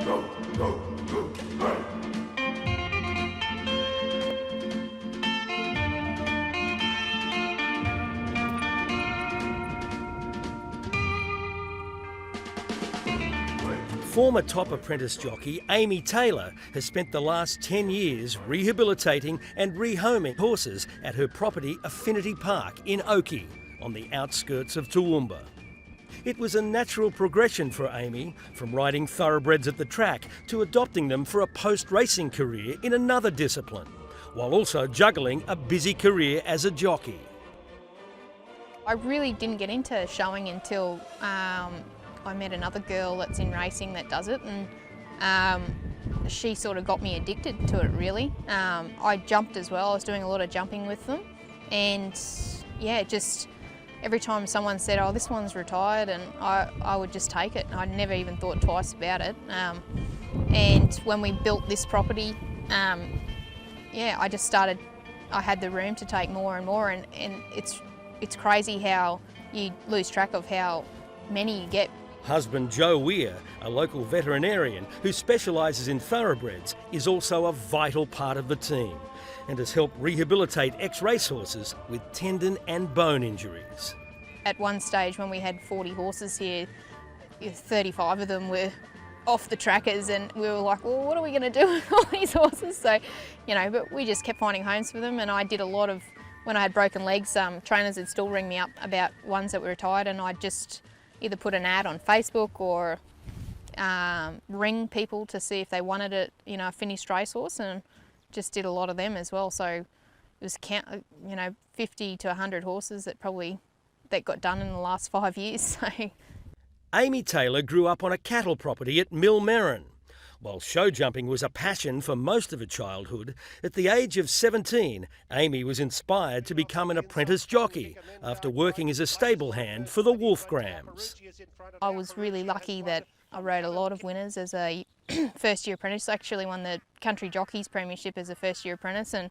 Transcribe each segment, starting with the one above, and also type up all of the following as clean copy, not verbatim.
Former top apprentice jockey Amy Taylor has spent the last 10 years rehabilitating and rehoming horses at her property Affinity Park in Oakey, on the outskirts of Toowoomba. It was a natural progression for Amy, from riding thoroughbreds at the track to adopting them for a post-racing career in another discipline, while also juggling a busy career as a jockey. I really didn't get into showing until I met another girl that's in racing that does it, and she sort of got me addicted to it, really. I jumped as well. I was doing a lot of jumping with them, and yeah, just every time someone said, oh, this one's retired, and I would just take it. I never even thought twice about it. And when we built this property, yeah, I just started, I had the room to take more and more, and it's crazy how you lose track of how many you get. Husband Joe Weir, a local veterinarian who specialises in thoroughbreds, is also a vital part of the team and has helped rehabilitate ex-racehorses with tendon and bone injuries. At one stage when we had 40 horses here, 35 of them were off the trackers, and we were like, well, what are we going to do with all these horses? So, you know, but we just kept finding homes for them, and I did a lot of, when I had broken legs, trainers would still ring me up about ones that were retired, and I'd just either put an ad on Facebook or ring people to see if they wanted it, you know, a finished racehorse, and just did a lot of them as well. So it was, 50 to 100 horses that got done in the last 5 years. So. Amy Taylor grew up on a cattle property at Millmerran. While show jumping was a passion for most of her childhood, at the age of 17, Amy was inspired to become an apprentice jockey after working as a stable hand for the Wolfgrams. I was really lucky that I rode a lot of winners as a first-year apprentice. I actually won the Country Jockeys Premiership as a first-year apprentice, and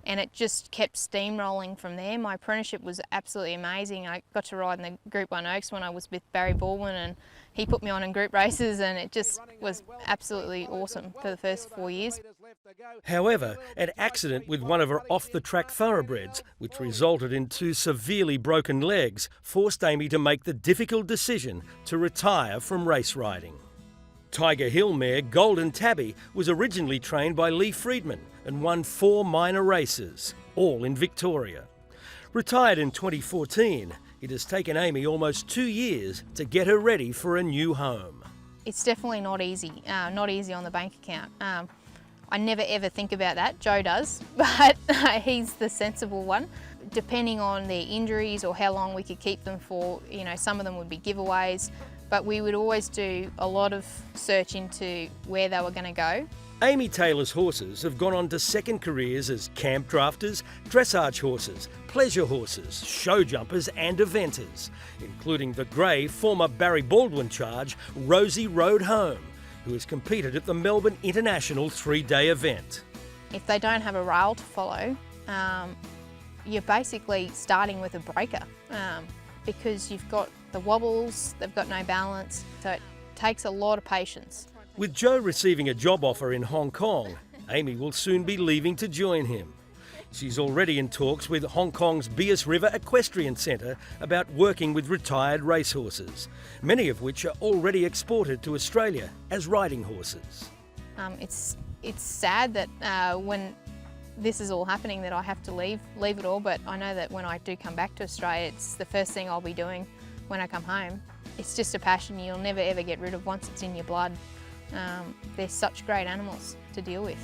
it just kept steamrolling from there. My apprenticeship was absolutely amazing. I got to ride in the Group 1 Oaks when I was with Barry Baldwin, and he put me on in group races, and it just was absolutely awesome for the first 4 years. However, an accident with one of her off-the-track thoroughbreds, which resulted in 2 severely broken legs, forced Amy to make the difficult decision to retire from race riding. Tiger Hill mare Golden Tabby was originally trained by Lee Friedman and won 4 minor races, all in Victoria. Retired in 2014, it has taken Amy almost 2 years to get her ready for a new home. It's definitely not easy on the bank account. I never ever think about that. Joe does, but he's the sensible one. Depending on their injuries or how long we could keep them for, you know, some of them would be giveaways, but we would always do a lot of search into where they were going to go. Amy Taylor's horses have gone on to second careers as camp drafters, dressage horses, pleasure horses, show jumpers and eventers, including the grey former Barry Baldwin charge, Rosie Road Home, who has competed at the Melbourne International 3-day event. If they don't have a rail to follow, you're basically starting with a breaker because you've got the wobbles, they've got no balance, so it takes a lot of patience. With Joe receiving a job offer in Hong Kong, Amy will soon be leaving to join him. She's already in talks with Hong Kong's Bias River Equestrian Centre about working with retired racehorses, many of which are already exported to Australia as riding horses. It's sad that when this is all happening that I have to leave it all, but I know that when I do come back to Australia, it's the first thing I'll be doing when I come home. It's just a passion you'll never ever get rid of once it's in your blood. They're such great animals to deal with.